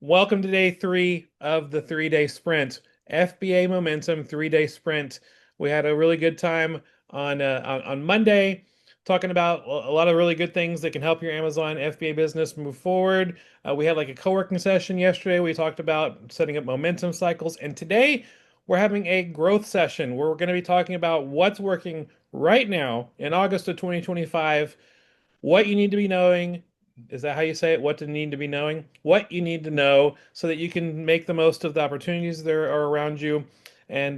Welcome to day 3 of the 3-day sprint. FBA Momentum 3-day sprint. We had a really good time on Monday talking about a lot of really good things that can help your Amazon FBA business move forward. We had like a co-working session yesterday. We talked about setting up momentum cycles, and today we're having a growth session where we're going to be talking about what's working right now in August of 2025, what you need to be knowing. Is that how you say it? What to need to be knowing? What you need to know so that you can make the most of the opportunities that are around you. And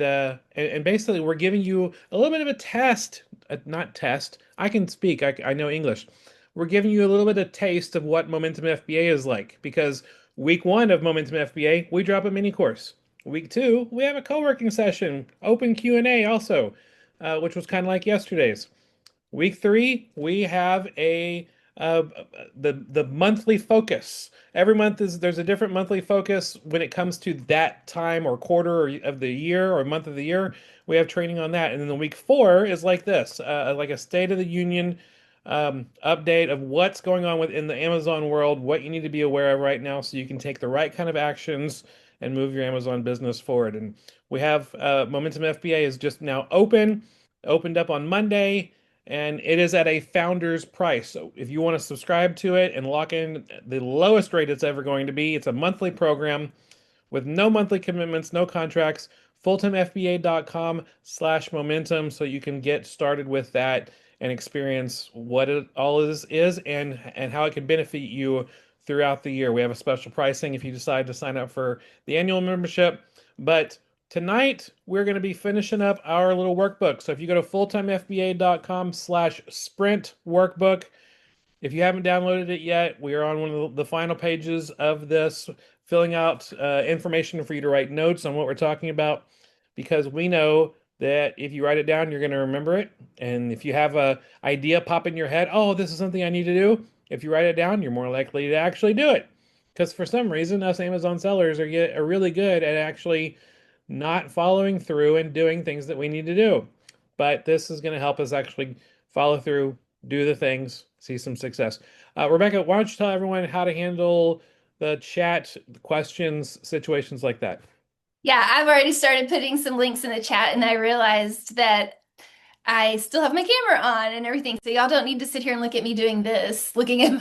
basically, we're giving you a little bit of a test, not test. I can speak. I know English. We're giving you a little bit of taste of what Momentum FBA is like because week 1 of Momentum FBA, we drop a mini course. Week 2, we have a co-working session, open Q&A also, which was kind of like yesterday's. Week 3, we have a uh, the monthly focus. Every month there's a different monthly focus when it comes to that time or quarter of the year or month of the year. We have training on that, and then the week 4 is like this, like a State of the Union update of what's going on within the Amazon world, what you need to be aware of right now, so you can take the right kind of actions and move your Amazon business forward. And we have Momentum FBA is just now opened up on Monday, and it is at a founder's price. So if you want to subscribe to it and lock in the lowest rate it's ever going to be, it's a monthly program with no monthly commitments, no contracts. FulltimeFBA.com/momentum so you can get started with that and experience what it all is and how it can benefit you throughout the year. We have a special pricing if you decide to sign up for the annual membership. But tonight we're going to be finishing up our little workbook. So if you go to FulltimeFBA.com/sprint workbook, if you haven't downloaded it yet, we are on one of the final pages of this, filling out information for you to write notes on what we're talking about, because we know that if you write it down, you're going to remember it. And if you have a idea pop in your head, oh, this is something I need to do, if you write it down, you're more likely to actually do it. Because for some reason, us Amazon sellers are really good at actually not following through and doing things that we need to do. But this is going to help us actually follow through, do the things, see some success. Rebecca, why don't you tell everyone how to handle the chat, questions, situations like that? Yeah, I've already started putting some links in the chat and I realized that I still have my camera on and everything. So y'all don't need to sit here and look at me doing this, looking at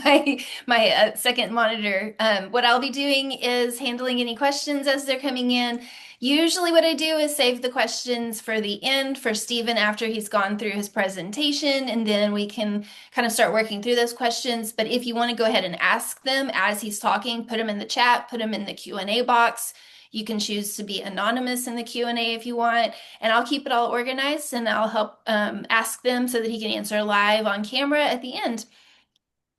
my second monitor. What I'll be doing is handling any questions as they're coming in. Usually what I do is save the questions for the end for Stephen after he's gone through his presentation, and then we can kind of start working through those questions. But if you want to go ahead and ask them as he's talking, put them in the chat, put them in the Q&A box. You can choose to be anonymous in the Q&A if you want, and I'll keep it all organized and I'll help ask them so that he can answer live on camera at the end.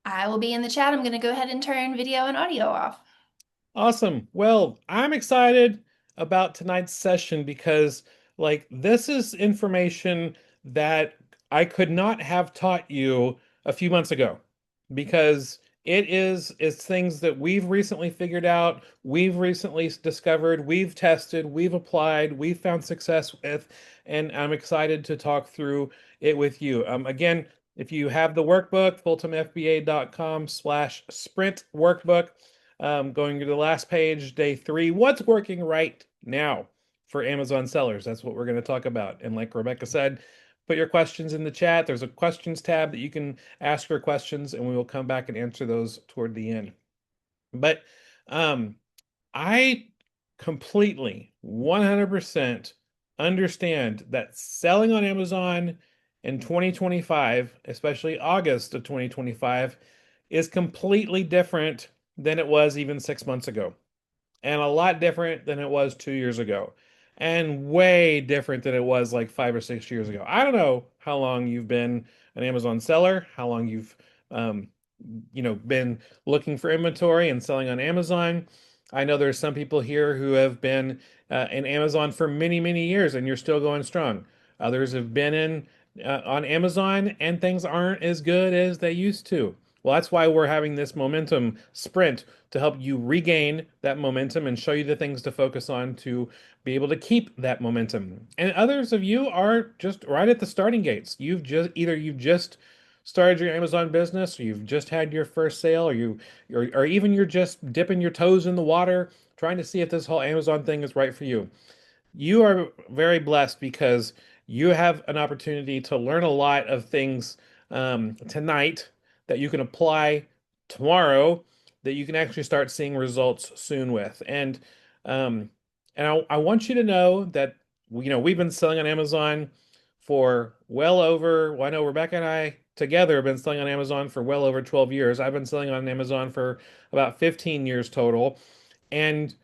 I will be in the chat. I'm going to go ahead and turn video and audio off. Awesome. Well, I'm excited about tonight's session because, like, this is information that I could not have taught you a few months ago because it's things that we've recently figured out, we've recently discovered, we've tested, we've applied, we've found success with, and I'm excited to talk through it with you. Again, if you have the workbook, FulltimeFBA.com/sprint workbook. Going to the last page, day 3, what's working right now for Amazon sellers? That's what we're going to talk about. And like Rebecca said, put your questions in the chat. There's a questions tab that you can ask your questions, and we will come back and answer those toward the end. But um, I completely, 100% understand that selling on Amazon in 2025, especially August of 2025, is completely different than it was even 6 months ago, and a lot different than it was 2 years ago, and way different than it was like 5 or 6 years ago. I don't know how long you've been an Amazon seller, how long you've um, been looking for inventory and selling on Amazon. I know there's some people here who have been in Amazon for many, many years, and you're still going strong. Others have been in on Amazon, and things aren't as good as they used to. Well, that's why we're having this momentum sprint to help you regain that momentum and show you the things to focus on to be able to keep that momentum. And others of you are just right at the starting gates. You've just started your Amazon business, or you've just had your first sale, or even you're just dipping your toes in the water, trying to see if this whole Amazon thing is right for you. You are very blessed because you have an opportunity to learn a lot of things tonight that you can apply tomorrow that you can actually start seeing results soon with. Um, I want you to know that we've been selling on Amazon for well over, well, I know Rebecca and I together have been selling on Amazon for well over 12 years. I've been selling on Amazon for about 15 years total. And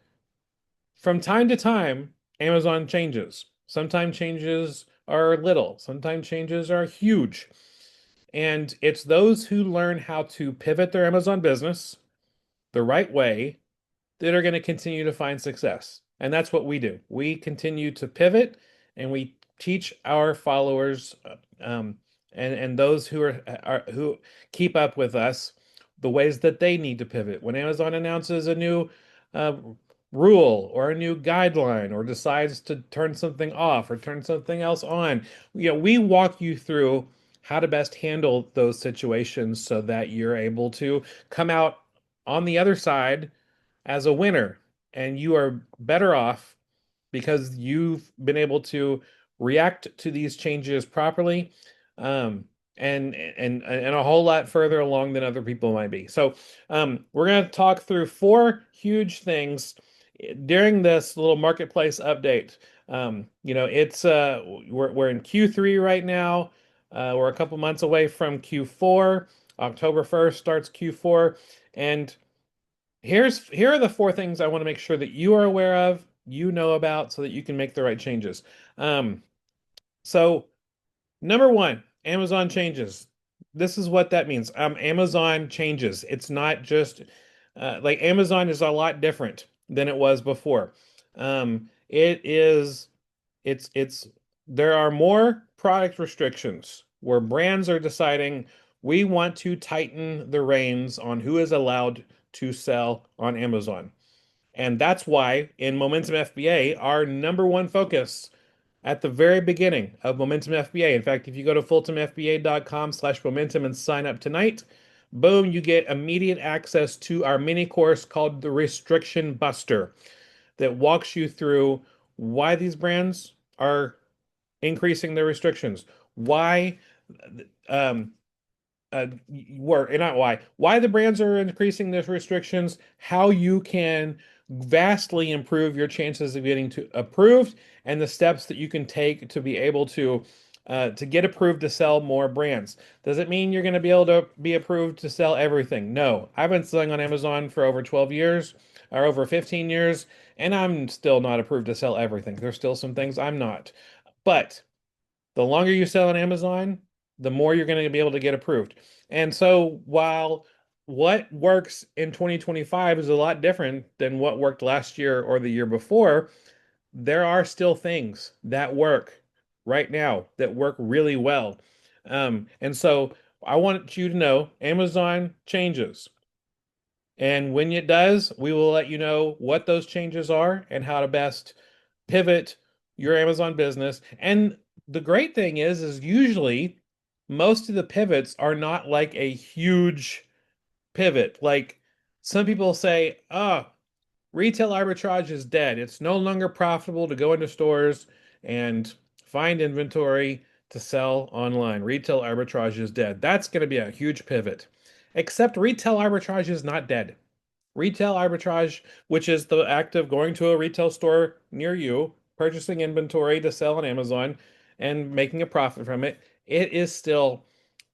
from time to time, Amazon changes. Sometimes changes are little, sometimes changes are huge. And it's those who learn how to pivot their Amazon business the right way that are going to continue to find success. And that's what we do. We continue to pivot and we teach our followers and those who keep up with us the ways that they need to pivot. When Amazon announces a new uh, rule or a new guideline or decides to turn something off or turn something else on, we walk you through how to best handle those situations so that you're able to come out on the other side as a winner, and you are better off because you've been able to react to these changes properly, um, and a whole lot further along than other people might be. So, we're going to talk through four huge things during this little marketplace update. It's we're in Q3 right now. We're a couple months away from Q4. October 1st starts Q4, and here are the four things I want to make sure that you are aware of, you know about, so that you can make the right changes. Um, so number one, Amazon changes. This is what that means. Amazon changes. It's not just like Amazon is a lot different than it was before. It is, it's there are more product restrictions where brands are deciding we want to tighten the reins on who is allowed to sell on Amazon. And that's why in Momentum FBA, our number one focus at the very beginning of Momentum FBA. In fact, if you go to fultonfba.com/momentum and sign up tonight, boom, you get immediate access to our mini course called the Restriction Buster that walks you through why these brands are increasing their restrictions, why um, were not why the brands are increasing those restrictions, how you can vastly improve your chances of getting to approved, and the steps that you can take to be able to get approved to sell more brands. Does it mean you're going to be able to be approved to sell everything? No. I've been selling on Amazon for over 12 years or over 15 years, and I'm still not approved to sell everything. There's still some things I'm not. But the longer you sell on Amazon, the more you're going to be able to get approved. And so while what works in 2025 is a lot different than what worked last year or the year before, there are still things that work right now that work really well. And so I want you to know Amazon changes. And when it does, we will let you know what those changes are and how to best pivot your Amazon business. And the great thing is usually most of the pivots are not like a huge pivot. Like some people say, oh, retail arbitrage is dead. It's no longer profitable to go into stores and find inventory to sell online. Retail arbitrage is dead. That's going to be a huge pivot. Except retail arbitrage is not dead. Retail arbitrage, which is the act of going to a retail store near you, purchasing inventory to sell on Amazon, and making a profit from it, it is still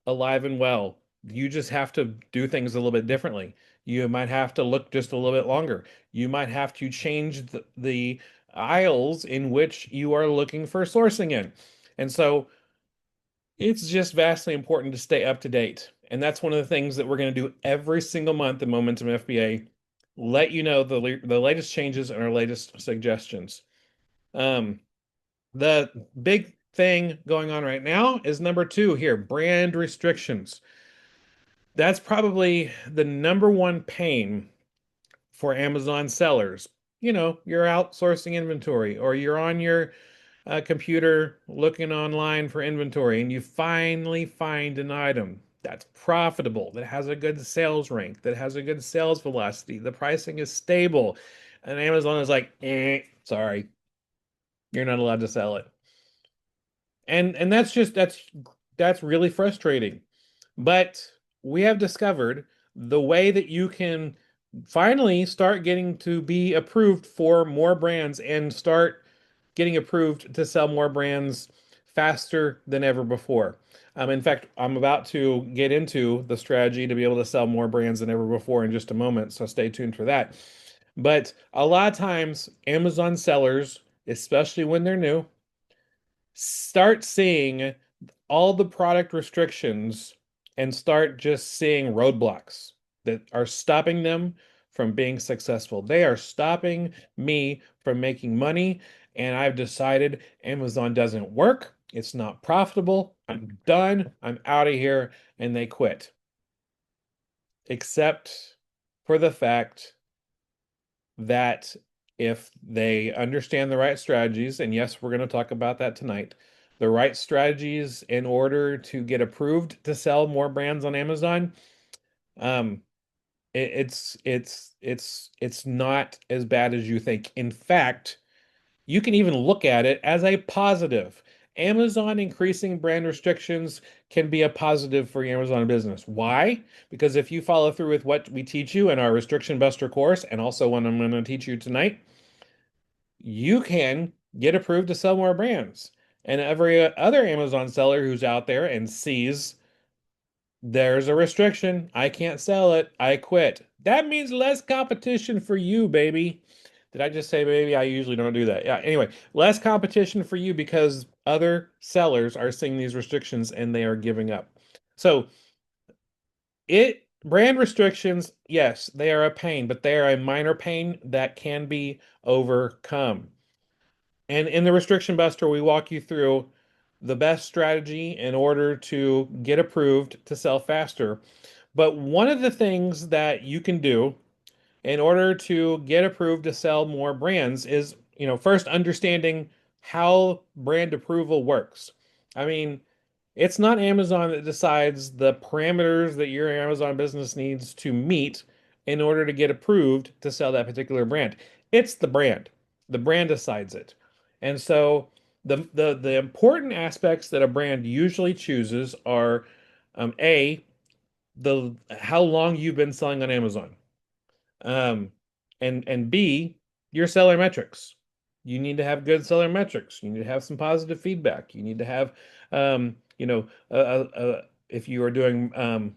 alive and well. You just have to do things a little bit differently. You might have to look just a little bit longer. You might have to change the aisles in which you are looking for sourcing in. And so it's just vastly important to stay up to date. And that's one of the things that we're going to do every single month in Momentum FBA. Let you know the latest changes and our latest suggestions. Um, the big thing going on right now is number two here, brand restrictions. That's probably the number one pain for Amazon sellers. You're outsourcing inventory or you're on your computer looking online for inventory and you finally find an item that's profitable, that has a good sales rank, that has a good sales velocity, the pricing is stable. And Amazon is like, sorry, you're not allowed to sell it. And that's really frustrating. But we have discovered the way that you can finally start getting to be approved for more brands and start getting approved to sell more brands faster than ever before. In fact, I'm about to get into the strategy to be able to sell more brands than ever before in just a moment, so stay tuned for that. But a lot of times, Amazon sellers, especially when they're new, start seeing all the product restrictions and start just seeing roadblocks that are stopping them from being successful. They are stopping me from making money, and I've decided Amazon doesn't work. It's not profitable. I'm done. I'm out of here. And they quit, except for the fact that if they understand the right strategies, and yes, we're going to talk about that tonight, the right strategies in order to get approved to sell more brands on Amazon, um, it's not as bad as you think. In fact, you can even look at it as a positive. Amazon increasing brand restrictions can be a positive for your Amazon business. Why? Because if you follow through with what we teach you in our Restriction Buster course, and also what I'm going to teach you tonight, you can get approved to sell more brands. And every other Amazon seller who's out there and sees there's a restriction, I can't sell it, I quit. That means less competition for you, baby. Did I just say baby? I usually don't do that. Yeah, anyway, less competition for you because other sellers are seeing these restrictions and they are giving up. So, it brand restrictions, yes, they are a pain, but they are a minor pain that can be overcome. And in the Restriction Buster, we walk you through the best strategy in order to get approved to sell faster. But one of the things that you can do in order to get approved to sell more brands is, first understanding how brand approval works. I mean, it's not Amazon that decides the parameters that your Amazon business needs to meet in order to get approved to sell that particular brand. It's the brand. The brand decides it. And so the important aspects that a brand usually chooses are A, the how long you've been selling on Amazon. Um, and B, your seller metrics. You need to have good seller metrics. You need to have some positive feedback. You need to have, if you are doing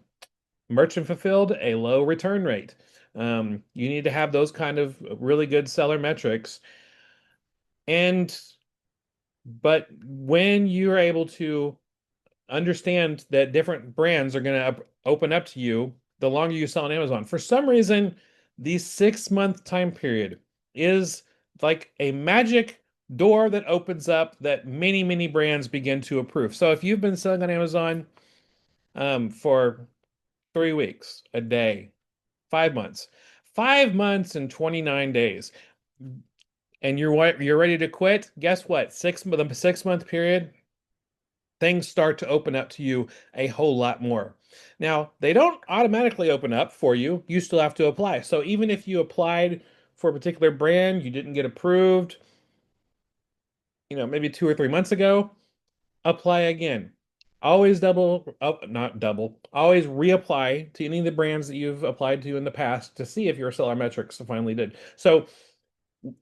merchant fulfilled, a low return rate. You need to have those kind of really good seller metrics. And but when you're able to understand that different brands are going to open up to you the longer you sell on Amazon. For some reason, the 6 month time period is like a magic door that opens up that many, many brands begin to approve. So if you've been selling on Amazon for 3 weeks, a day, 5 months, 5 months and 29 days, and you're ready to quit, guess what? The 6 month period things start to open up to you a whole lot more. Now, they don't automatically open up for you. You still have to apply. So even if you applied for a particular brand, you didn't get approved, maybe 2 or 3 months ago, apply again. Always not double, always reapply to any of the brands that you've applied to in the past to see if your seller metrics finally did. So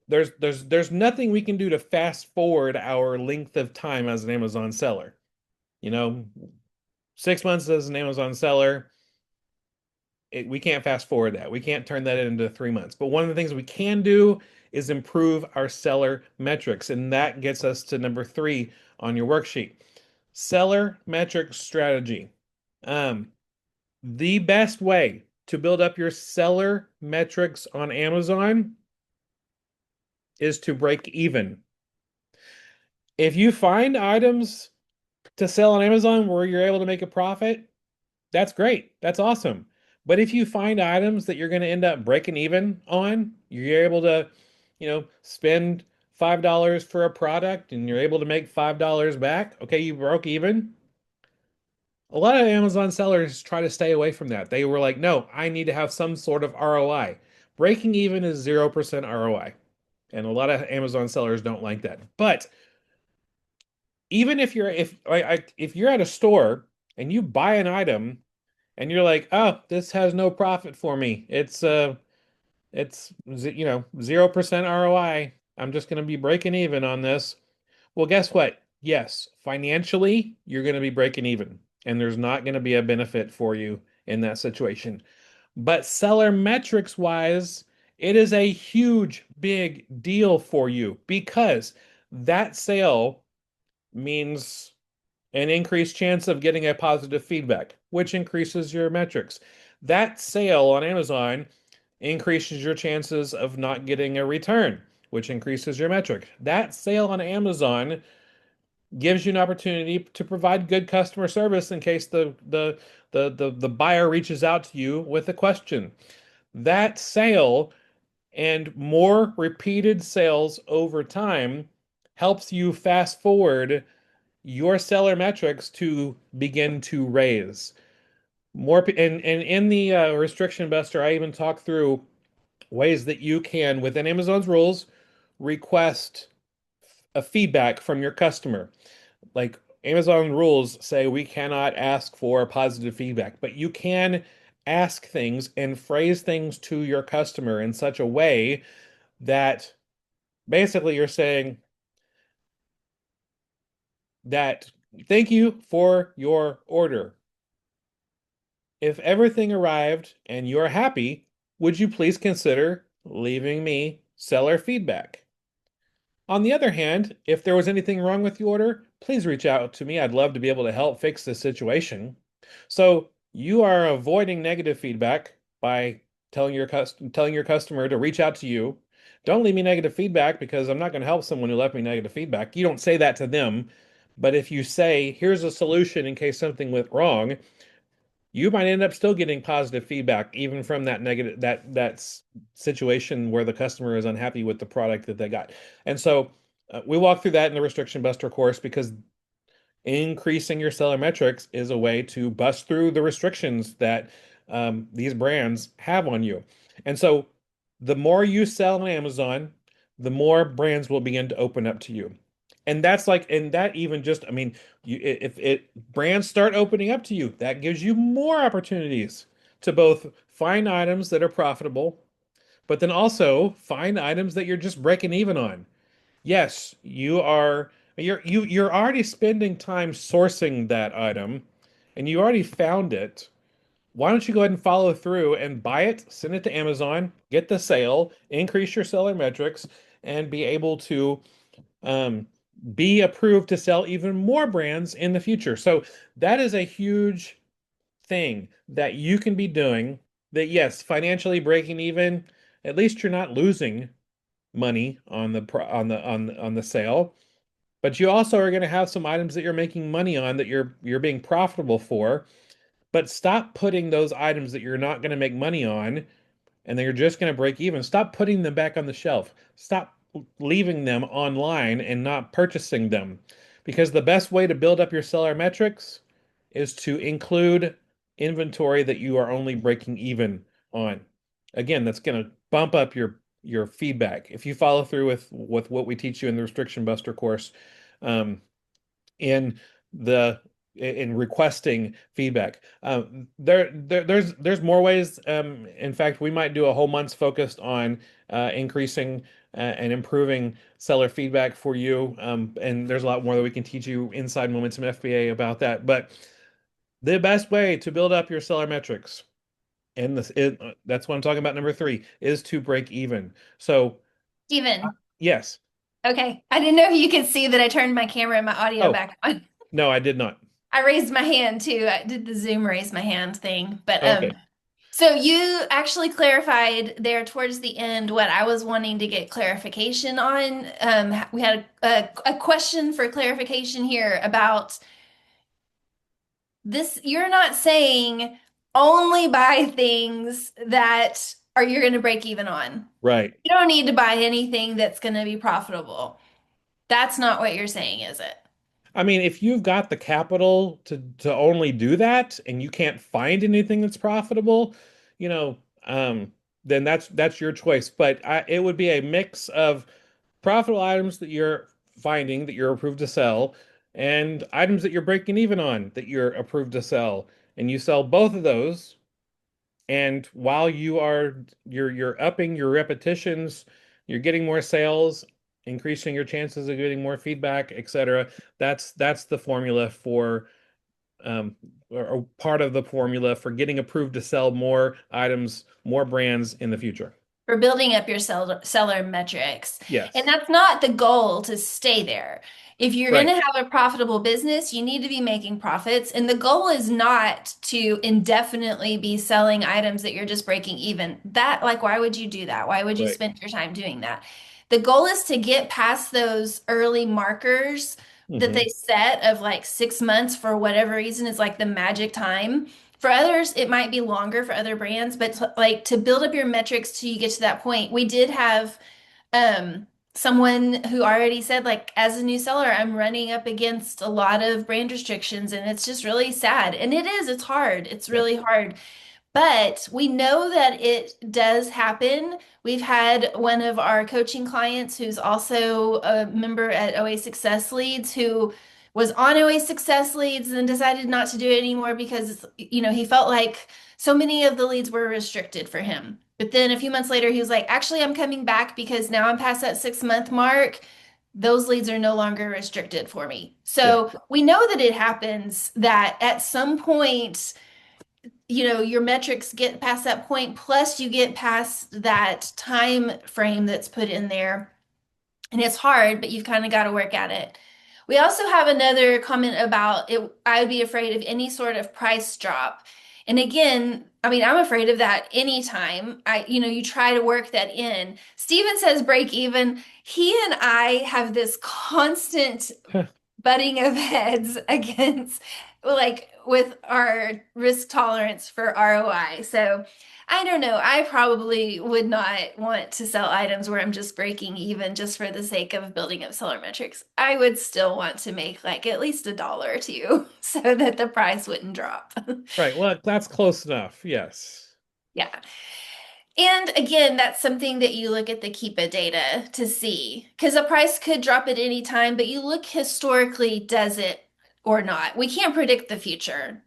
there's nothing we can do to fast forward our length of time as an Amazon seller. You know, 6 months as an Amazon seller, we can't fast forward that. We can't turn that into 3 months. But one of the things we can do is improve our seller metrics. And that gets us to number 3 on your worksheet. Seller metric strategy. Um, the best way to build up your seller metrics on Amazon is to break even. If you find items to sell on Amazon where you're able to make a profit, that's great. That's awesome. But if you find items that you're going to end up breaking even on, you're able to, spend $5 for a product and you're able to make $5 back. Okay, you broke even. A lot of Amazon sellers try to stay away from that. They were like, no, I need to have some sort of ROI. Breaking even is 0% ROI. And a lot of Amazon sellers don't like that. But even if you're at a store and you buy an item and you're like, oh, this has no profit for me. It's 0% ROI. I'm just going to be breaking even on this. Well, guess what? Yes, financially, you're going to be breaking even, and there's not going to be a benefit for you in that situation. But seller metrics wise, it is a huge, big deal for you because that sale means an increased chance of getting a positive feedback, which increases your metrics. That sale on Amazon increases your chances of not getting a return, which increases your metric. That sale on Amazon gives you an opportunity to provide good customer service in case the buyer reaches out to you with a question. That sale and more repeated sales over time helps you fast forward your seller metrics to begin to raise. And in the restriction buster, I even talk through ways that you can, within Amazon's rules, request a feedback from your customer. Like Amazon rules say we cannot ask for positive feedback, but you can ask things and phrase things to your customer in such a way that basically you're saying that thank you for your order. If everything arrived and you're happy, would you please consider leaving me seller feedback? On the other hand, if there was anything wrong with the order, please reach out to me. I'd love to be able to help fix this situation. So you are avoiding negative feedback by telling your customer to reach out to you. Don't leave me negative feedback because I'm not going to help someone who left me negative feedback. You don't say that to them, but if you say, here's a solution in case something went wrong, you might end up still getting positive feedback even from that negative situation where the customer is unhappy with the product that they got. And so we walk through that in the restriction buster course because increasing your seller metrics is a way to bust through the restrictions that these brands have on you. And so the more you sell on Amazon, the more brands will begin to open up to you. And that even just, I mean, if it brands start opening up to you, that gives you more opportunities to both find items that are profitable, but then also find items that you're just breaking even on. Yes, you're already spending time sourcing that item and you already found it. Why don't you go ahead and follow through and buy it, send it to Amazon, get the sale, increase your seller metrics, and be able to um, be approved to sell even more brands in the future. So that is a huge thing that you can be doing that, yes, financially breaking even, at least you're not losing money on the sale, but you also are going to have some items that you're making money on that you're being profitable for. But stop putting those items that you're not going to make money on and then you're just going to break even. Stop putting them back on the shelf. Stop leaving them online and not purchasing them. Because the best way to build up your seller metrics is to include inventory that you are only breaking even on. Again, that's going to bump up your feedback. If you follow through with what we teach you in the Restriction Buster course, um, in the in requesting feedback. There's more ways. In fact, we might do a whole month's focused on increasing and improving seller feedback for you. And there's a lot more that we can teach you inside Momentum FBA about that. But the best way to build up your seller metrics, and that's what I'm talking about. Number three is to break even. So Steven. yes. Okay. I didn't know if you could see that I turned my camera and my audio Oh, back on. no, I did not. I raised my hand too. I did the Zoom raise my hand thing. But Okay. so you actually clarified there towards the end what I was wanting to get clarification on. We had a question for clarification here about this. You're not saying only buy things that are you're going to break even on. Right. You don't need to buy anything that's going to be profitable. That's not what you're saying, is it? I mean, if you've got the capital to only do that and you can't find anything that's profitable, you know, then that's your choice. But it would be a mix of profitable items that you're finding that you're approved to sell and items that you're breaking even on that you're approved to sell. And you sell both of those. And while you're upping your repetitions, you're getting more sales, increasing your chances of getting more feedback, etc. That's the formula for or part of the formula for getting approved to sell more items, more brands in the future. For building up your seller metrics. And Yes. that's not the goal to stay there. If you're going to Right. have a profitable business, you need to be making profits. And the goal is not to indefinitely be selling items that you're just breaking even. That, like, why would you do that? Why would you Right. spend your time doing that? The goal is to get past those early markers that they Hmm. set of like 6 months for whatever reason is like the magic time. For others, it might be longer for other brands, but like to build up your metrics till you get to that point. We did have um someone who already said like as a new seller, I'm running up against a lot of brand restrictions and it's just really sad. And it's hard. It's Yep. really hard. But we know that it does happen. We've had one of our coaching clients who's also a member at OA Success Leads who was on OA Success Leads and decided not to do it anymore because, he felt like so many of the leads were restricted for him. But then a few months later, he was like, actually, I'm coming back because now I'm past that 6 month mark. Those leads are no longer restricted for me. Yeah. So we know that it happens that at some point, your metrics get past that point, plus you get past that time frame that's put in there. And it's hard, but you've kind of got to work at it. We also have another comment about it. I would be afraid of any sort of price drop. And again, I mean, I'm afraid of that anytime you try to work that in. Steven says break even. He and I have this constant butting of heads against like with our risk tolerance for ROI. So I don't know. I probably would not want to sell items where I'm just breaking even just for the sake of building up seller metrics. I would still want to make like at least $1 or two so that the price wouldn't drop. Right. Well, that's close enough. Yes. Yeah. And again, that's something that you look at the Keepa data to see because the price could drop at any time, but you look historically, does it or not? We can't predict the future.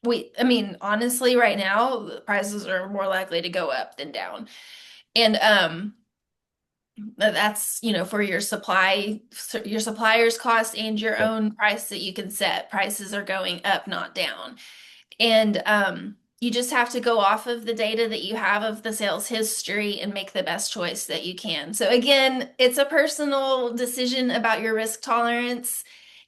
I mean, honestly, right now, the prices are more likely to go up than down. And that's, for your supplier's cost and your Yep. own price that you can set. Prices are going up, not down. And you just have to go off of the data that you have of the sales history and make the best choice that you can. So again, it's a personal decision about your risk tolerance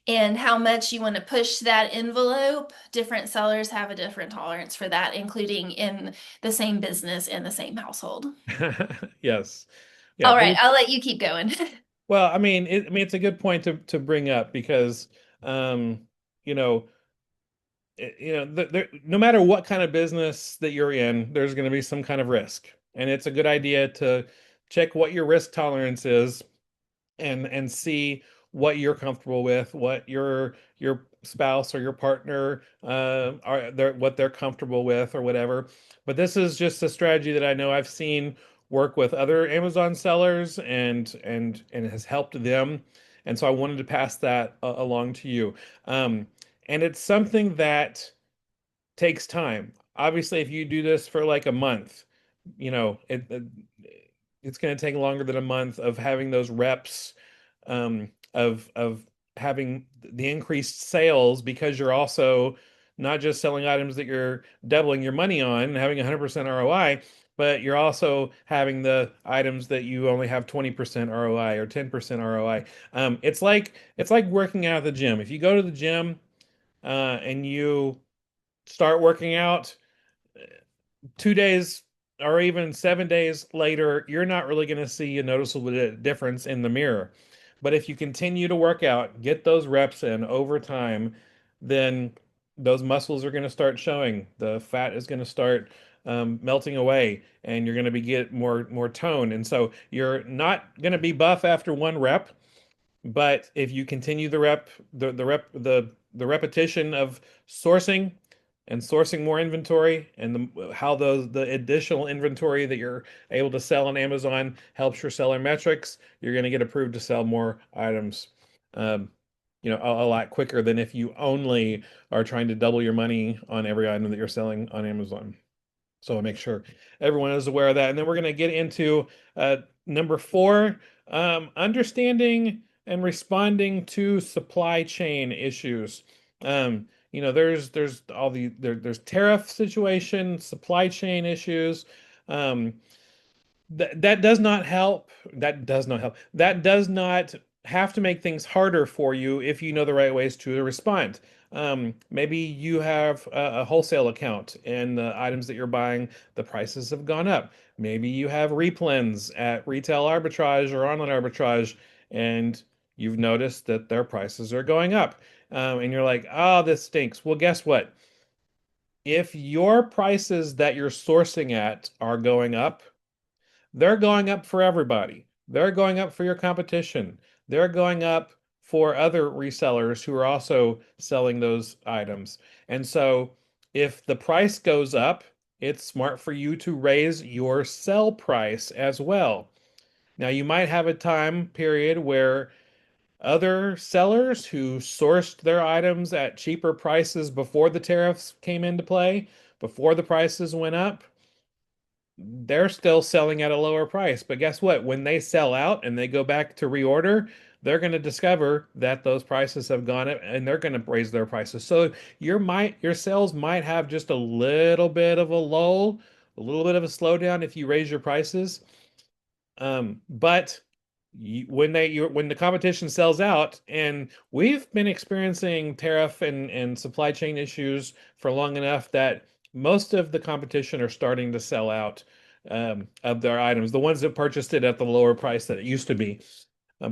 and how much you want to push that envelope. Different sellers have a different tolerance for that, including in the same business in the same household. Yes. Yeah, All but right, I'll let you keep going. well, I mean, it's a good point to bring up because, you know, no matter what kind of business that you're in, there's going to be some kind of risk, and it's a good idea to check what your risk tolerance is and see what you're comfortable with, what your spouse or your partner what they're comfortable with or whatever. But this is just a strategy that I know I've seen work with other Amazon sellers and has helped them. And so I wanted to pass that along to you. And it's something that takes time. Obviously, if you do this for like a month, it's going to take longer than a month of having those reps, of having the increased sales because you're also not just selling items that you're doubling your money on and having 100% ROI, but you're also having the items that you only have 20% ROI or 10% ROI. It's like working out at the gym. If you go to the gym and you start working out 2 days or even 7 days later, you're not really going to see a noticeable difference in the mirror. But if you continue to work out, get those reps in over time, then those muscles are going to start showing. The fat is going to start melting away, and you're going to be get more tone. And so you're not going to be buff after one rep, But if you continue the repetition of sourcing and sourcing more inventory and how the additional inventory that you're able to sell on Amazon helps your seller metrics, you're going to get approved to sell more items, um, a lot quicker than if you only are trying to double your money on every item that you're selling on Amazon. So I'll make sure everyone is aware of that. And then we're going to get into number four, understanding and responding to supply chain issues. There's there's tariff situation, supply chain issues. Um, that does not help. That does not help. That does not have to make things harder for you if you know the right ways to respond. Maybe you have a wholesale account and the items that you're buying, the prices have gone up. Maybe you have replens at retail arbitrage or online arbitrage, and you've noticed that their prices are going up. And you're like, oh, this stinks. Well, guess what? If your prices that you're sourcing at are going up, they're going up for everybody. They're going up for your competition. They're going up for other resellers who are also selling those items. And so if the price goes up, it's smart for you to raise your sell price as well. Now, you might have a time period where other sellers who sourced their items at cheaper prices before the tariffs came into play, before the prices went up, they're still selling at a lower price. But guess what? When they sell out and they go back to reorder, they're going to discover that those prices have gone up and they're going to raise their prices. So your sales might have just a little bit of a lull, a little bit of a slowdown if you raise your prices. But when the competition sells out, and we've been experiencing tariff and supply chain issues for long enough that most of the competition are starting to sell out of their items. The ones that purchased it at the lower price that it used to be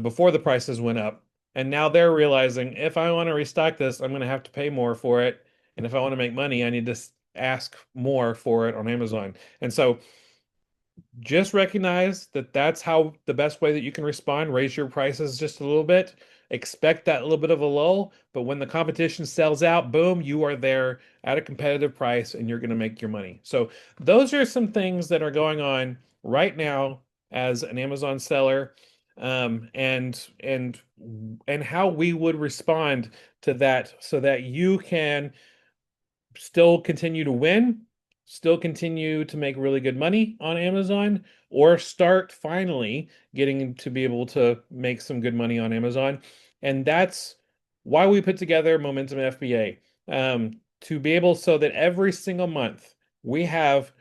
before the prices went up, and now they're realizing if I want to restock this, I'm going to have to pay more for it, and if I want to make money, I need to ask more for it on Amazon. And so just recognize that that's how the best way that you can respond. Raise your prices just a little bit. Expect that little bit of a lull, but when the competition sells out, boom, you are there at a competitive price and you're going to make your money. So those are some things that are going on right now as an Amazon seller, and how we would respond to that so that you can still continue to win, still continue to make really good money on Amazon, or start finally getting to be able to make some good money on Amazon. And that's why we put together Momentum FBA, to be able so that every single month we have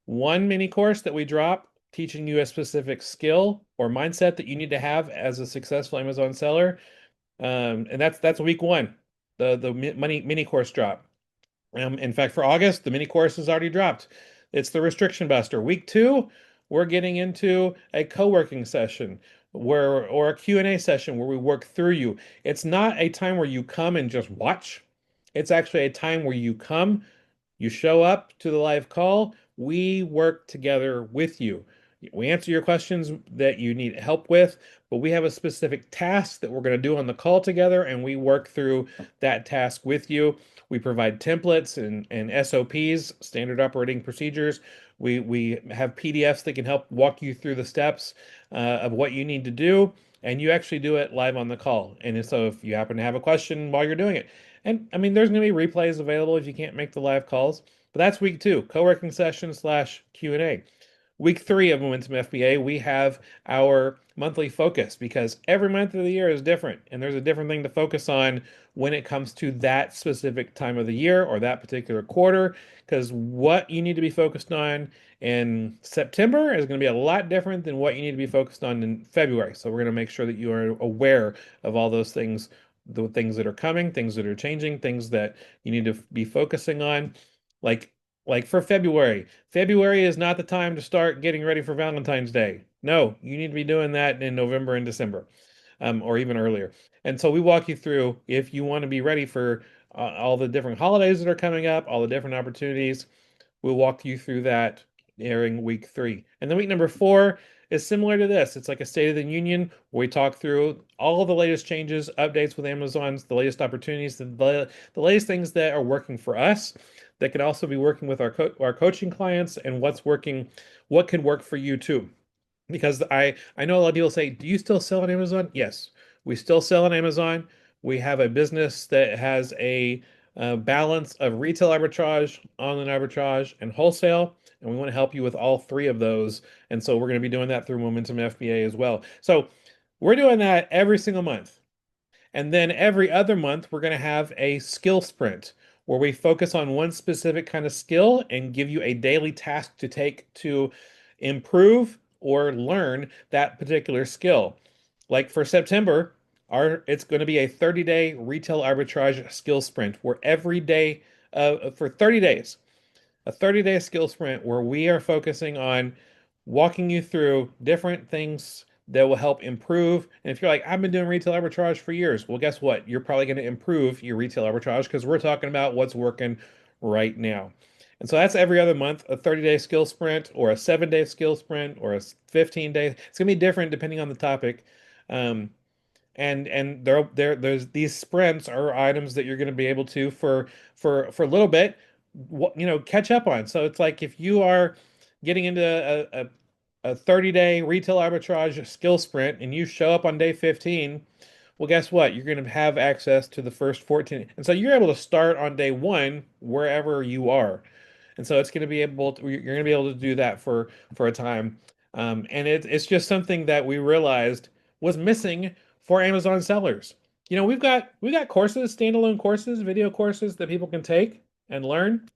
one mini course that we drop teaching you a specific skill or mindset that you need to have as a successful Amazon seller. And that's week one, the mini course drop. In fact, for August, the mini course is already dropped. It's the restriction buster. Week two, we're getting into a co-working session or a Q&A session where we work through you. It's not a time where you come and just watch. It's actually a time where you come, you show up to the live call, we work together with you. We answer your questions that you need help with, but we have a specific task that we're going to do on the call together, and we work through that task with you. We provide templates and SOPs, standard operating procedures. We have PDFs that can help walk you through the steps of what you need to do, and you actually do it live on the call. And so if you happen to have a question while you're doing it, and I mean, there's going to be replays available if you can't make the live calls, but that's week two, co-working session slash Q&A. Week three of Momentum FBA, we have our monthly focus because every month of the year is different, and there's a different thing to focus on when it comes to that specific time of the year or that particular quarter. Because what you need to be focused on in September is going to be a lot different than what you need to be focused on in February. So we're going to make sure that you are aware of all those things, the things that are coming, things that are changing, things that you need to be focusing on. Like like for February, February is not the time to start getting ready for Valentine's Day. No, you need to be doing that in November and December, or even earlier. And so we walk you through if you want to be ready for all the different holidays that are coming up, all the different opportunities. We'll walk you through that during week three. And then week number four is similar to this. It's like a State of the Union where we talk through all the latest changes, updates with Amazon's, the latest opportunities, the latest things that are working for us that could also be working with our coaching clients and what's working, what could work for you too. Because I know a lot of people say, "Do you still sell on Amazon?" Yes, we still sell on Amazon. We have a business that has a balance of retail arbitrage, online arbitrage, and wholesale, and we want to help you with all three of those. And so we're going to be doing that through Momentum FBA as well. So we're doing that every single month. And then every other month, we're going to have a skill sprint where we focus on one specific kind of skill and give you a daily task to take to improve or learn that particular skill. Like for September, it's going to be a 30-day retail arbitrage skill sprint where every day for 30 days a 30-day skill sprint where we are focusing on walking you through different things that will help improve. And if you're like, I've been doing retail arbitrage for years, well, guess what? You're probably going to improve your retail arbitrage because we're talking about what's working right now. And so that's every other month, a 30-day skill sprint or a 7-day skill sprint or a 15-day. It's going to be different depending on the topic. Um, and there's these sprints are items that you're going to be able to for a little bit catch up on. So it's like if you are getting into a 30-day retail arbitrage skill sprint and you show up on day 15, well, guess what? You're going to have access to the first 14. And so you're able to start on day one wherever you are. And so you're going to be able to do that for a time. And it's just something that we realized was missing for Amazon sellers. We've got courses, standalone courses, video courses that people can take and learn.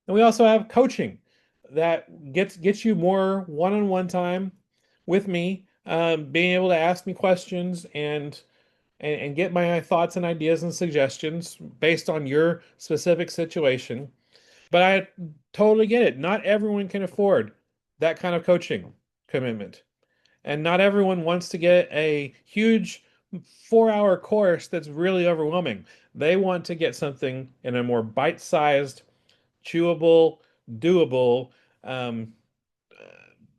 And we also have coaching that gets you more one-on-one time with me, being able to ask me questions and get my thoughts and ideas and suggestions based on your specific situation. But I totally get it. Not everyone can afford that kind of coaching commitment. And not everyone wants to get a huge 4-hour course that's really overwhelming. They want to get something in a more bite-sized, chewable, doable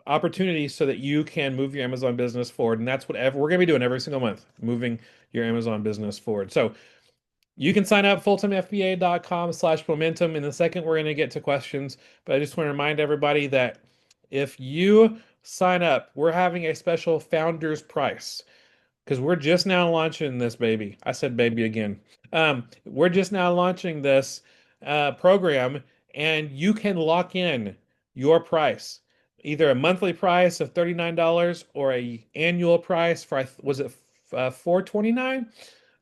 opportunity so that you can move your Amazon business forward. And that's what we're going to be doing every single month, moving your Amazon business forward. So you can sign up fulltimefba.com/momentum. In a second, we're going to get to questions, but I just want to remind everybody that if you sign up, we're having a special founder's price because we're just now launching this baby. I said baby again. We're just now launching this program, and you can lock in your price, either a monthly price of $39 or a annual price for was it 429?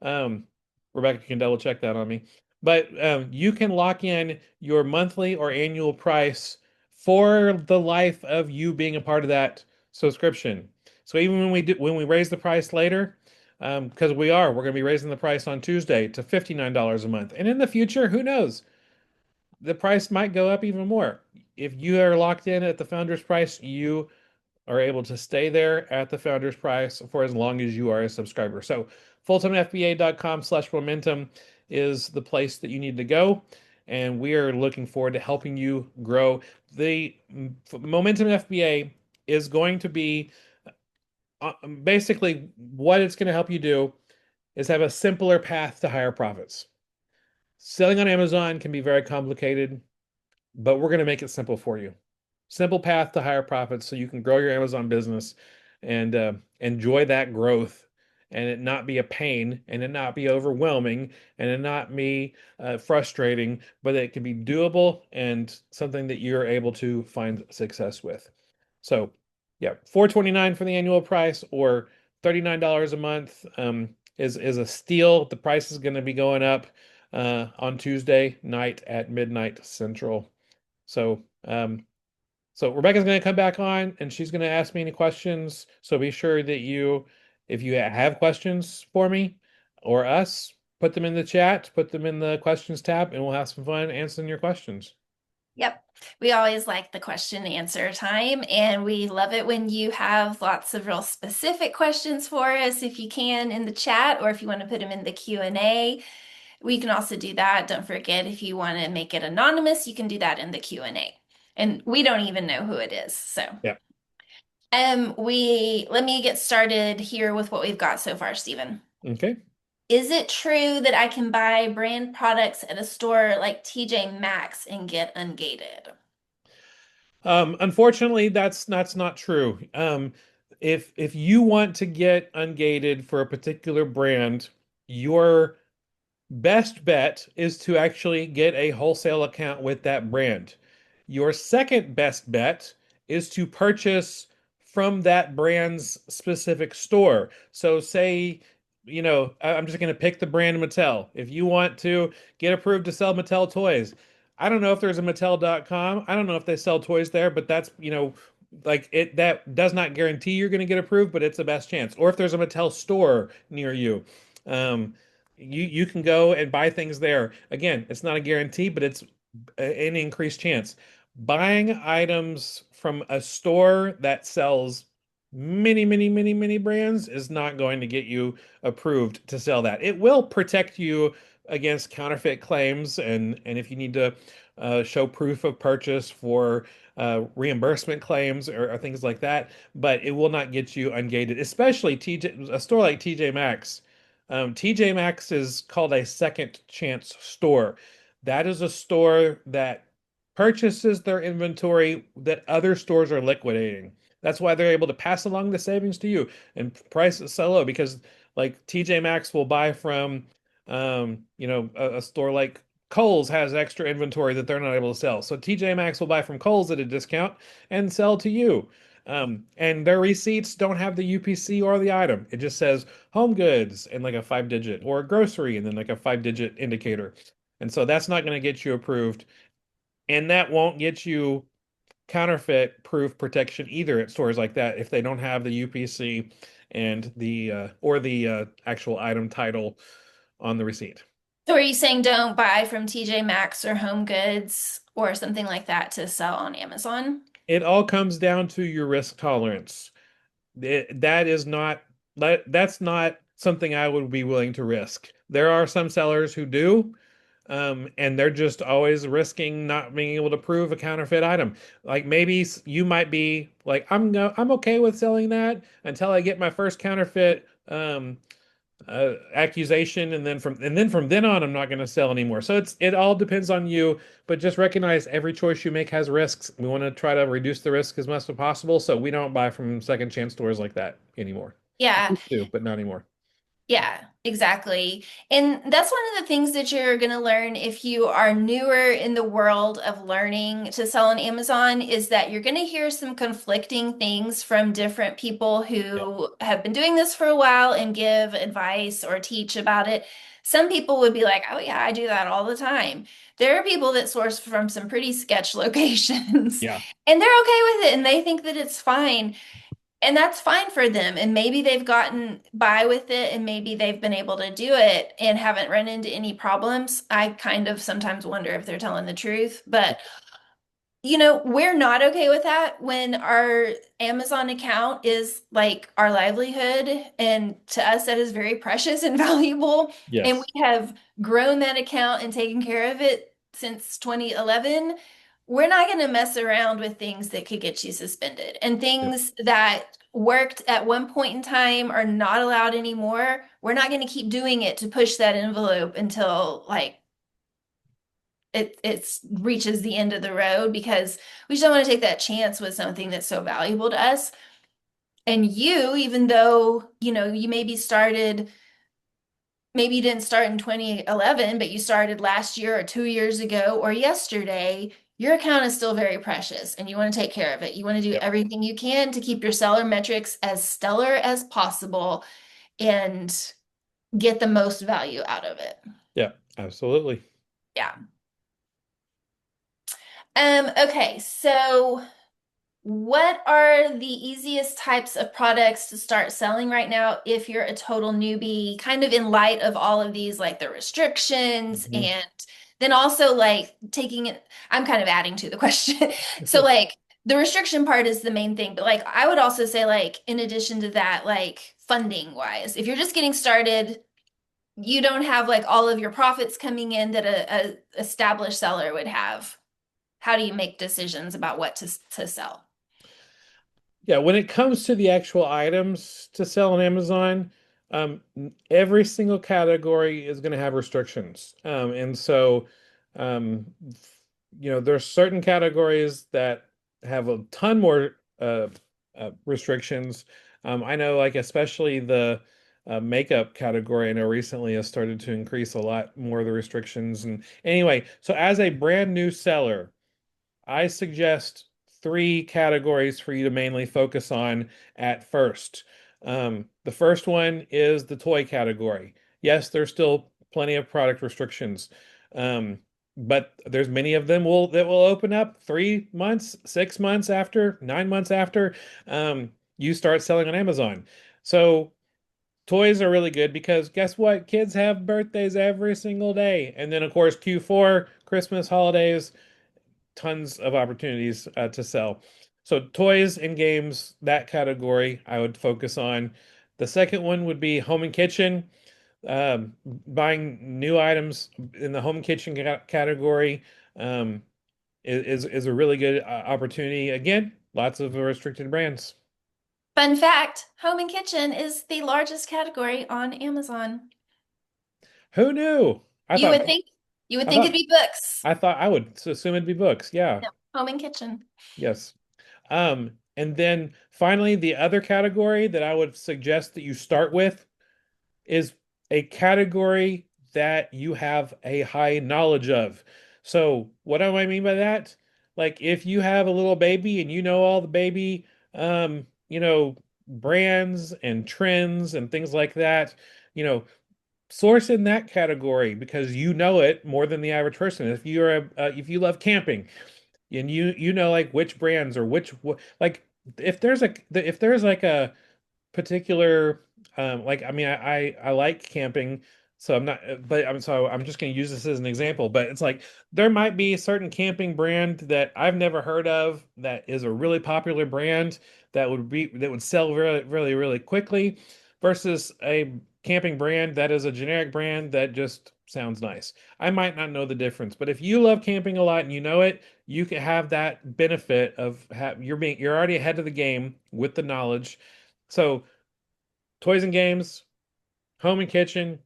Um, Rebecca can double check that on me. But you can lock in your monthly or annual price for the life of you being a part of that subscription. So even when we raise the price later, because we're going to be raising the price on Tuesday to $59 a month. And in the future, who knows? The price might go up even more. If you are locked in at the founder's price, you are able to stay there at the founder's price for as long as you are a subscriber. So fulltimefba.com/momentum is the place that you need to go. And we are looking forward to helping you grow. The Momentum FBA is going to be basically what it's going to help you do is have a simpler path to higher profits. Selling on Amazon can be very complicated, but we're going to make it simple for you. Simple path to higher profits so you can grow your Amazon business and enjoy that growth and it not be a pain and it not be overwhelming and it not be frustrating, but it can be doable and something that you're able to find success with. So, yeah, $429 for the annual price or $39 a month is a steal. The price is going to be going up on Tuesday night at midnight Central. So, so Rebecca's going to come back on and she's going to ask me any questions. So be sure that if you have questions for me or us, put them in the chat, put them in the questions tab, and we'll have some fun answering your questions. Yep. We always like the question and answer time, and we love it when you have lots of real specific questions for us if you can in the chat, or if you want to put them in the Q&A. We can also do that. Don't forget, if you want to make it anonymous, you can do that in the Q&A. And we don't even know who it is. So Yeah. We let me get started here with what we've got so far, Stephen. Okay. Is it true that I can buy brand products at a store like TJ Maxx and get ungated? Unfortunately, that's not true. If you want to get ungated for a particular brand, your best bet is to actually get a wholesale account with that brand. Your second best bet is to purchase from that brand's specific store. So say, I'm just going to pick the brand Mattel. If you want to get approved to sell Mattel toys, I don't know if there's a Mattel.com. I don't know if they sell toys there, but that's, like it that does not guarantee you're going to get approved, but it's the best chance. Or if there's a Mattel store near you. Um, you can go and buy things there. Again, it's not a guarantee, but it's an increased chance. Buying items from a store that sells many, many, many, many brands is not going to get you approved to sell that. It will protect you against counterfeit claims, and if you need to show proof of purchase for reimbursement claims or things like that, but it will not get you ungated, especially a store like TJ Maxx. TJ Maxx is called a second chance store. That is a store that purchases their inventory that other stores are liquidating. That's why they're able to pass along the savings to you and price it so low because like TJ Maxx will buy from a store like Kohl's has extra inventory that they're not able to sell. So TJ Maxx will buy from Kohl's at a discount and sell to you. And their receipts don't have the UPC or the item. It just says home goods and like a 5 digit, or grocery and then like a 5 digit indicator. And so that's not going to get you approved. And that won't get you counterfeit proof protection either at stores like that if they don't have the UPC and the actual item title on the receipt. So are you saying don't buy from TJ Maxx or Home Goods or something like that to sell on Amazon? It all comes down to your risk tolerance. That is not that's not something I would be willing to risk. There are some sellers who do, and they're just always risking not being able to prove a counterfeit item. Like maybe you might be like, I'm okay with selling that until I get my first counterfeit accusation, and then from then on, I'm not going to sell anymore. So it all depends on you, but just recognize every choice you make has risks. We want to try to reduce the risk as much as possible, so we don't buy from second chance stores like that anymore. We Yeah. used to, but not anymore. Yeah, exactly. And that's one of the things that you're going to learn if you are newer in the world of learning to sell on Amazon is that you're going to hear some conflicting things from different people Yeah. who have been doing this for a while and give advice or teach about it. Some people would be like, "Oh yeah, I do that all the time." There are people that source from some pretty sketch locations Yeah. and they're okay with it and they think that it's fine. And that's fine for them. And maybe they've gotten by with it and maybe they've been able to do it and haven't run into any problems. I kind of sometimes wonder if they're telling the truth, but we're not okay with that when our Amazon account is like our livelihood. And to us, that is very precious and valuable. And Yes. we have grown that account and taken care of it since 2011. We're not going to mess around with things that could get you suspended and Yep. things that worked at one point in time are not allowed anymore. We're not going to keep doing it to push that envelope until like it reaches the end of the road because we just don't want to take that chance with something that's so valuable to us. And you, even though, you maybe you didn't start in 2011, but you started last year or 2 years ago or yesterday, your account is still very precious and you want to take care of it. You want to do Yep. everything you can to keep your seller metrics as stellar as possible and get the most value out of it. Yeah. Absolutely. Yeah. Okay, so what are the easiest types of products to start selling right now if you're a total newbie, kind of in light of all of these, like the restrictions, Mhm. and then also like taking it, I'm kind of adding to the question. So, like, the restriction part is the main thing, but like, I would also say, like, in addition to that, like, funding wise, if you're just getting started, you don't have like all of your profits coming in that a established seller would have. How do you make decisions about what to sell? Yeah, when it comes to the actual items to sell on Amazon, every single category is going to have restrictions. And so, um, there's certain categories that have a ton more restrictions. I know, like, especially the makeup category, I know recently has started to increase a lot more of the restrictions. And anyway, so as a brand new seller, I suggest three categories for you to mainly focus on at first. The first one is the toy category. Yes, there's still plenty of product restrictions, um, but there's many of them that will open up 3 months, 6 months after, 9 months after you start selling on Amazon. So toys are really good because guess what? Kids have birthdays every single day, and then of course Q4, Christmas, holidays, tons of opportunities to sell. So toys and games, that category I would focus on. The second one would be home and kitchen. Buying new items in the home kitchen category um, is a really good opportunity. Again, lots of restricted brands. Fun fact, home and kitchen is the largest category on Amazon. Who knew? I You thought would think you would I think it'd thought be books. I thought I would assume it'd be books. Yeah. No, home and kitchen. Yes. And then finally, the other category that I would suggest that you start with is a category that you have a high knowledge of. So, what do I mean by that? Like, if you have a little baby and you know all the baby, brands and trends and things like that, you know, source in that category because you know it more than the average person. If you love camping, and you know like which brands or like if there's like a particular like I mean I like camping, so I'm not but I'm just going to use this as an example, but it's like there might be a certain camping brand that I've never heard of that is a really popular brand that would sell really really really quickly versus a camping brand that is a generic brand that just sounds nice. I might not know the difference, but if you love camping a lot and you know it, you can have that benefit of you're already ahead of the game with the knowledge. So toys and games, home and kitchen,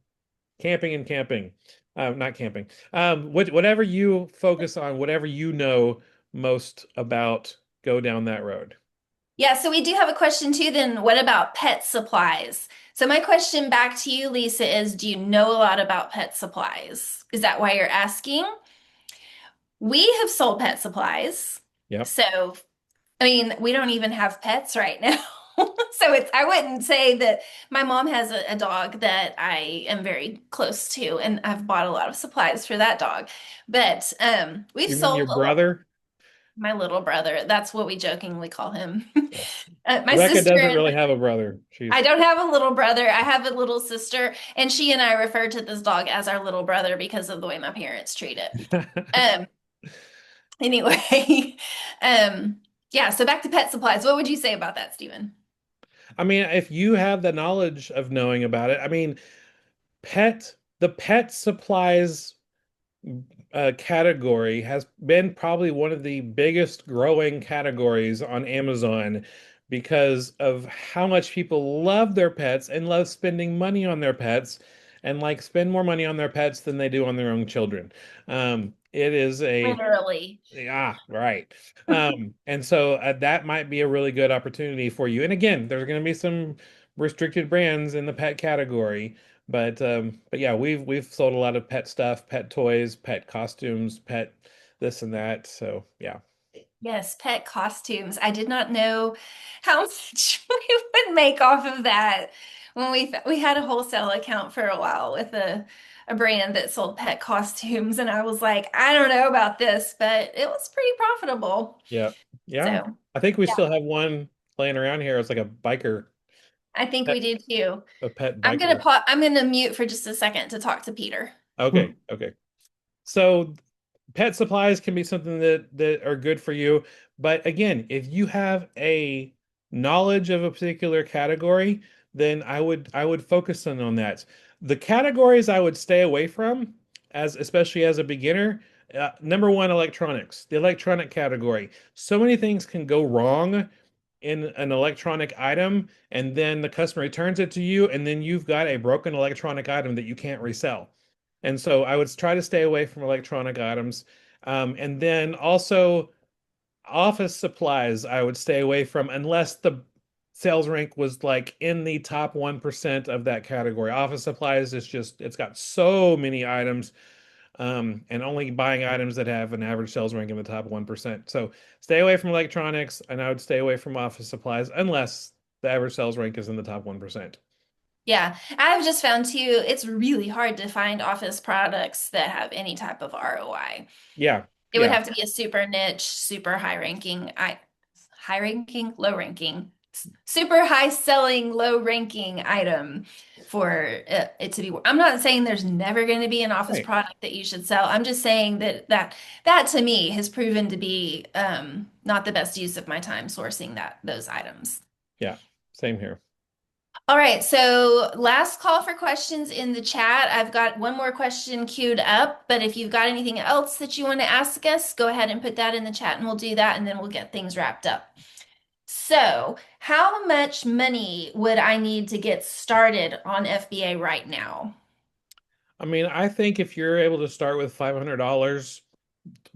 camping and camping. Not camping. Whatever you focus on, whatever you know most about, go down that road. Yeah, so we do have a question too, then what about pet supplies? So my question back to you, Lisa, is do you know a lot about pet supplies? Is that why you're asking? We have sold pet supplies. Yep. So, I mean, we don't even have pets right now. So I wouldn't say that my mom has a dog that I am very close to, and I've bought a lot of supplies for that dog. But we've You mean sold your a lot. brother? My little brother, that's what we jokingly call him. Yeah. My Rebecca sister doesn't and really have a brother. I She's don't have a little brother. I have a little sister, and she and I refer to this dog as our little brother because of the way my parents treat it. Um, anyway, um, yeah, so back to pet supplies. What would you say about that, Stephen? I mean, if you have the knowledge of knowing about it, I mean, the pet supplies category has been probably one of the biggest growing categories on Amazon because of how much people love their pets and love spending money on their pets and like spend more money on their pets than they do on their own children. It is a Literally. right. And so that might be a really good opportunity for you. And again, there's going to be some restricted brands in the pet category, but yeah, we've sold a lot of pet stuff, pet toys, pet costumes, pet this and that. So yeah. Yes, pet costumes. I did not know how much we would make off of that when we had a wholesale account for a while with a brand that sold pet costumes, and I was like, I don't know about this, but it was pretty profitable. Yeah. Yeah. So, I think we yeah, still have one laying around here. It's like I think we did too. a pet biker. I'm gonna mute for just a second to talk to Peter. Okay. Okay. So pet supplies can be something that are good for you. But again, if you have a knowledge of a particular category, then I would focus on that. The categories I would stay away from, as especially as a beginner, number one, electronics, the electronic category. So many things can go wrong in an electronic item and then the customer returns it to you and then you've got a broken electronic item that you can't resell. And so I would try to stay away from electronic items. And then also office supplies, I would stay away from unless the sales rank was like in the top 1% of that category. Office supplies is just, it's got so many items, and only buying items that have an average sales rank in the top 1%. So stay away from electronics, and I would stay away from office supplies unless the average sales rank is in the top 1%. Yeah, I've just found too, it's really hard to find office products that have any type of ROI. Yeah, It would yeah, have to be a super niche, super high ranking, low ranking, super high selling, low ranking item for it to be. I'm not saying there's never going to be an office right. product that you should sell. I'm just saying that to me has proven to be not the best use of my time sourcing those items. Yeah, same here. All right, so last call for questions in the chat. I've got one more question queued up, but if you've got anything else that you want to ask us, go ahead and put that in the chat and we'll do that and then we'll get things wrapped up. So, how much money would I need to get started on FBA right now? I mean, I think if you're able to start with $500,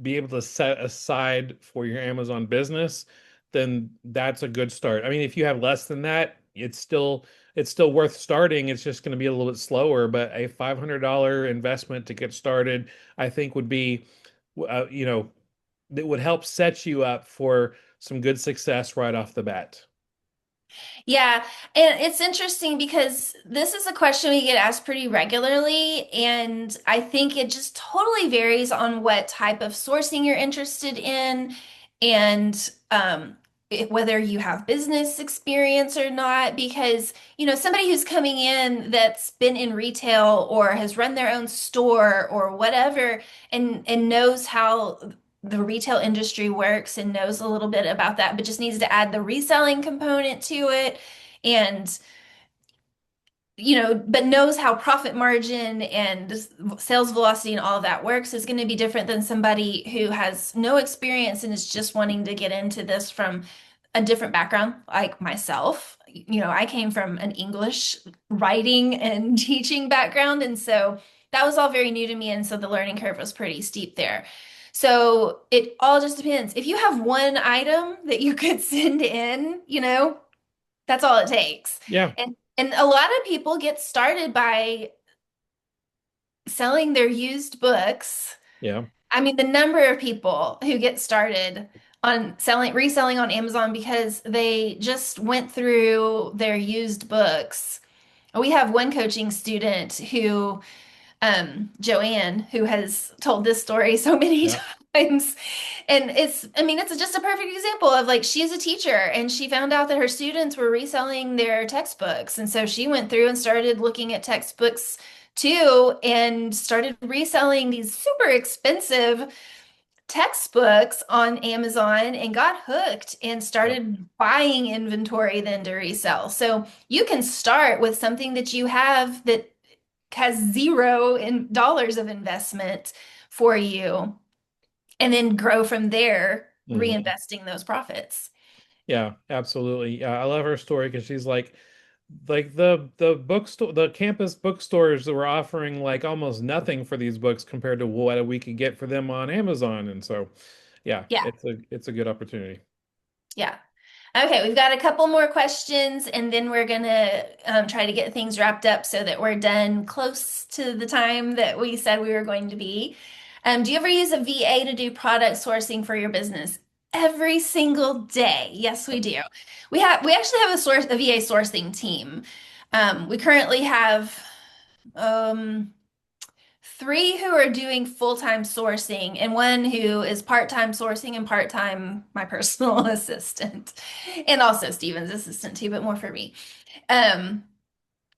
be able to set aside for your Amazon business, then that's a good start. I mean, if you have less than that, it's still worth starting. It's just going to be a little bit slower, but a $500 investment to get started, I think would be, you know, that would help set you up for some good success right off the bat. Yeah, and it's interesting because this is a question we get asked pretty regularly, and I think it just totally varies on what type of sourcing you're interested in and whether you have business experience or not. Because, somebody who's coming in that's been in retail or has run their own store or whatever and knows how the retail industry works and knows a little bit about that, but just needs to add the reselling component to it and but knows how profit margin and sales velocity and all of that works is going to be different than somebody who has no experience and is just wanting to get into this from a different background, like myself. I came from an English writing and teaching background, and so that was all very new to me, and so the learning curve was pretty steep there. So it all just depends. If you have one item that you could send in, that's all it takes. Yeah, And a lot of people get started by selling their used books. yeah, I mean, the number of people who get started on reselling on Amazon because they just went through their used books. We have one coaching student who Joanne, who has told this story so many yeah, times. And I mean, it's just a perfect example of like she's a teacher and she found out that her students were reselling their textbooks. And so she went through and started looking at textbooks too and started reselling these super expensive textbooks on Amazon and got hooked and yeah, started buying inventory then to resell. So you can start with something that you have that has zero in dollars of investment for you and then grow from there, hmm, reinvesting those profits. yeah, absolutely. Yeah, I love her story because she's like the bookstore, the campus bookstores that were offering like almost nothing for these books compared to what we could get for them on Amazon. And so, yeah, Yeah, it's a good opportunity. yeah. Okay, we've got a couple more questions and then we're gonna try to get things wrapped up so that we're done close to the time that we said we were going to be. Do you ever use a VA to do product sourcing for your business? Every single day. Yes, we do. We actually have a VA sourcing team. We currently have um, three who are doing full-time sourcing and one who is part-time sourcing and part-time my personal assistant and also Steven's assistant too, but more for me. Um,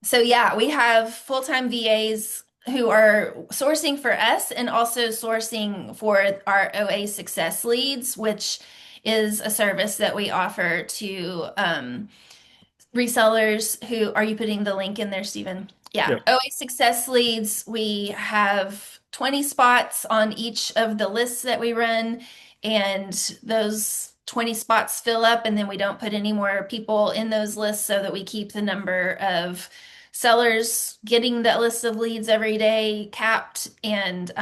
so yeah, we have full-time VAs who are sourcing for us and also sourcing for our OA success leads, which is a service that we offer to resellers who are you putting the link in there, Stephen? Yeah. Yeah. OA Success Leads, we have 20 spots on each of the lists that we run, and those 20 spots fill up and then we don't put any more people in those lists so that we keep the number of sellers getting that list of leads every day capped. And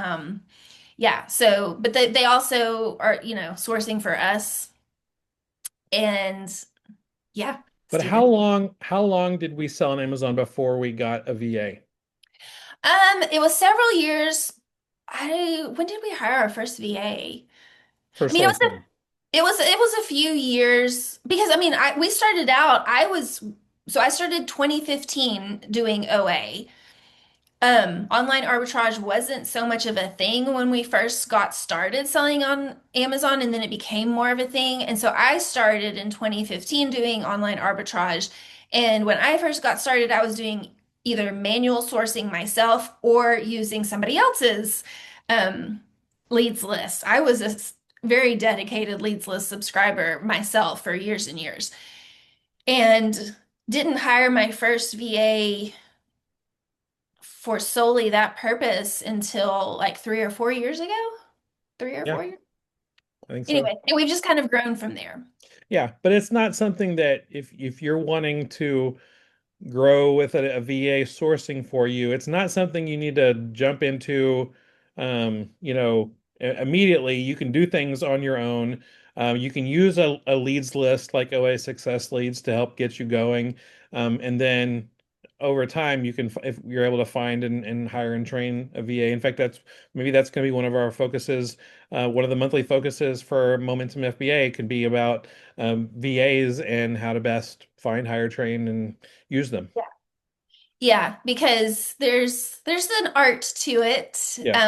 yeah, so, but they also are, sourcing for us. And yeah, But how Stephen. long how long did we sell on Amazon before we got a VA It was several years. When did we hire our first VA? for I mean, sourcing? it was a few years because I mean, we started out, I started 2015 doing OA. Online arbitrage wasn't so much of a thing when we first got started selling on Amazon, and then it became more of a thing. And so I started in 2015 doing online arbitrage. And when I first got started, I was doing either manual sourcing myself or using somebody else's um, leads list. I was very dedicated leads list subscriber myself for years and years, and didn't hire my first VA for solely that purpose until like 3 or 4 years ago. 3 or 4 years. I think so. Anyway, and we've just kind of grown from there. Yeah, but it's not something that if you're wanting to grow with a VA sourcing for you. It's not something you need to jump into, immediately. You can do things on your own. You can use a leads list like OA Success Leads to help get you going. And then over time, you can, if you're able to find and hire and train a VA. In fact, that's going to be one of our focuses. One of the monthly focuses for Momentum FBA could be about VAs and how to best find, hire, train, and use them. Yeah. Yeah, because there's an art to it. Yeah,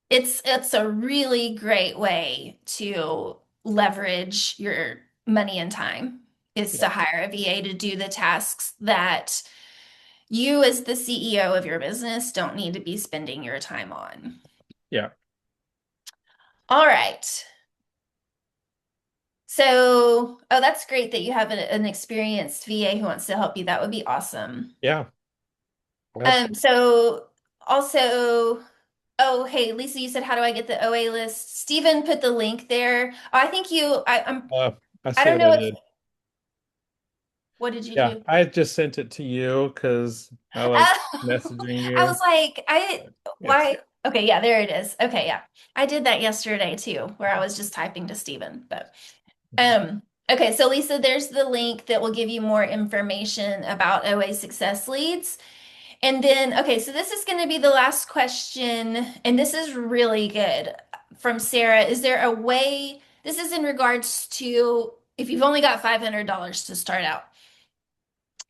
It's a really great way to leverage your money and time is yeah, to hire a VA to do the tasks that you as the CEO of your business don't need to be spending your time on. yeah, All right. So, oh, that's great that you have an experienced VA who wants to help you. That would be awesome. yeah. That's So also, oh, hey, Lisa, you said, how do I get the OA list? Stephen put the link there. Oh, I think uh, I I see don't what I know did. what did you Yeah, do? I just sent it to you because I like messaging I you. was like, Yes. why? Okay, yeah, there it is. Okay, yeah. I did that yesterday too, where I was just typing to Stephen, but Um, okay, so Lisa, there's the link that will give you more information about OA success leads. And then, okay, so this is going to be the last question, and this is really good from Sarah. Is there a way, this is in regards to if you've only got $500 to start out,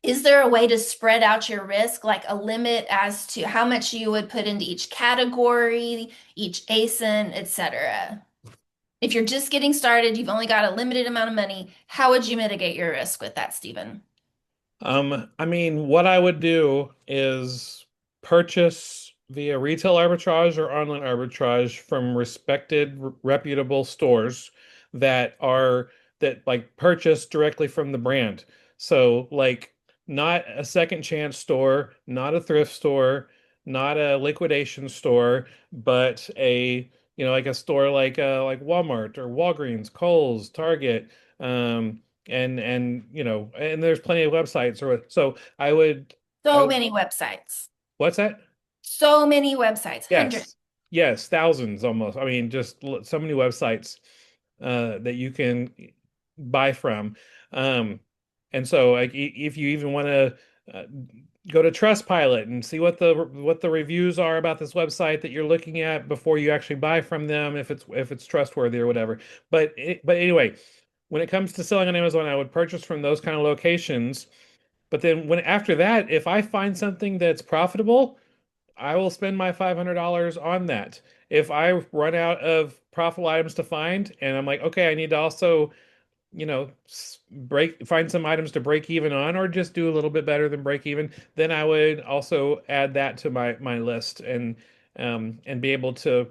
is there a way to spread out your risk, like a limit as to how much you would put into each category, each ASIN, etc.? If you're just getting started, you've only got a limited amount of money, how would you mitigate your risk with that, Stephen? I mean, what I would do is purchase via retail arbitrage or online arbitrage from respected, reputable stores that are that like purchase directly from the brand. So like not a second chance store, not a thrift store, not a liquidation store, but like a store like Walmart or Walgreens, Kohl's, Target. And there's plenty of websites or so I So would many websites. what's that? So many websites, hundreds. Yes. Yes, thousands almost. I mean, just so many websites that you can buy from. Um and so like if you even want to uh, go to Trustpilot and see what the reviews are about this website that you're looking at before you actually buy from them, if it's trustworthy or whatever. But anyway, when it comes to selling on Amazon, I would purchase from those kind of locations. But then when after that, if I find something that's profitable, I will spend my $500 on that. If I run out of profitable items to find, and I'm like, okay, I need to also, find some items to break even on, or just do a little bit better than break even, then I would also add that to my list and be able to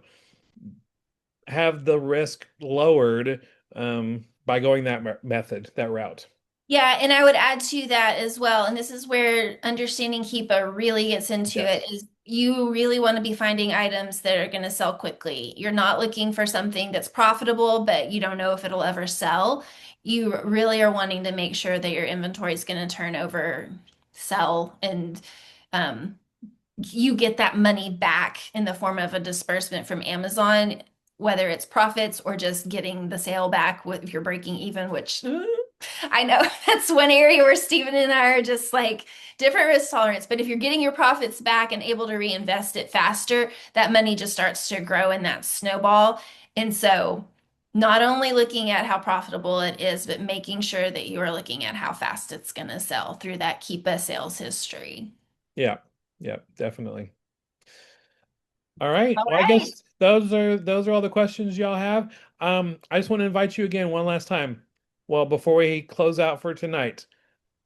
have the risk lowered by going that method, that route. Yeah, and I would add to that as well. And this is where understanding Keepa really gets into it, Yes. is you really want to be finding items that are going to sell quickly. You're not looking for something that's profitable, but you don't know if it'll ever sell. You really are wanting to make sure that your inventory is going to turn over, sell, and um, you get that money back in the form of a disbursement from Amazon, whether it's profits or just getting the sale back if you're breaking even, which I know that's one area where Stephen and I are just like different risk tolerance. But if you're getting your profits back and able to reinvest it faster, that money just starts to grow in that snowball. And so, not only looking at how profitable it is, but making sure that you are looking at how fast it's going to sell through that Keepa sales history. Yeah. Yeah, definitely. All right. All Well, I right. guess those are all the questions y'all have. I just want to invite you again one last time. Well, before we close out for tonight,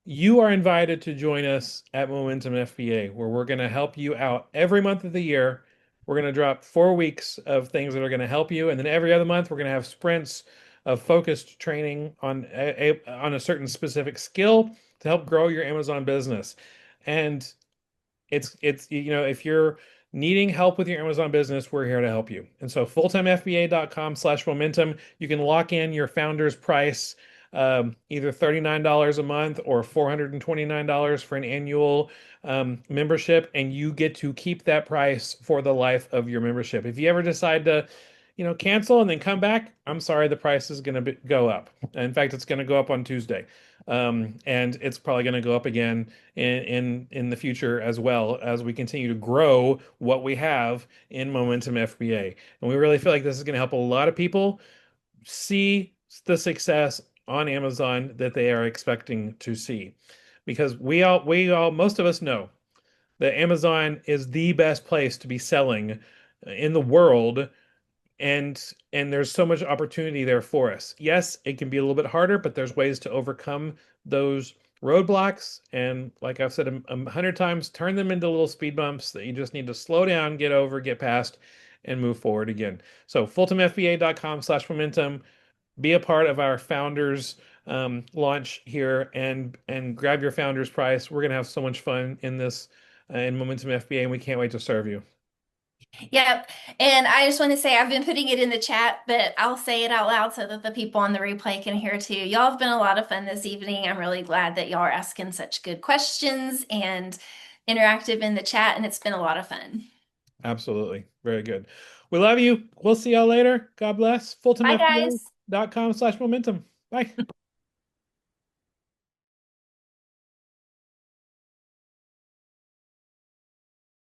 you are invited to join us at Momentum FBA, where we're going to help you out every month of the year. We're going to drop 4 weeks of things that are going to help you, and then every other month we're going to have sprints of focused training on on a certain specific skill to help grow your Amazon business. And it's if you're needing help with your Amazon business, we're here to help you. And so fulltimefba.com/momentum, you can lock in your founder's price, either $39 a month or $429 for an annual membership, and you get to keep that price for the life of your membership. If you ever decide to cancel and then come back, I'm sorry, the price is going to go up. In fact, it's going to go up on Tuesday. And it's probably going to go up again in the future as well as we continue to grow what we have in Momentum FBA. And we really feel like this is going to help a lot of people see the success on Amazon that they are expecting to see. Because most of us know that Amazon is the best place to be selling in the world, and there's so much opportunity there for us. Yes, it can be a little bit harder, but there's ways to overcome those roadblocks. And like I've said a hundred times, turn them into little speed bumps that you just need to slow down, get over, get past, and move forward again. So fulltimefba.com/momentum, be a part of our founders launch here and grab your founders price. We're gonna have so much fun in this in Momentum FBA, and we can't wait to serve you. Yep. And I just want to say I've been putting it in the chat, but I'll say it out loud so that the people on the replay can hear too. Y'all have been a lot of fun this evening. I'm really glad that y'all are asking such good questions and interactive in the chat, and it's been a lot of fun. Absolutely. Very good. We love you. We'll see y'all later. God bless. Bye, guys. FulltimeFBA.com/momentum. Bye.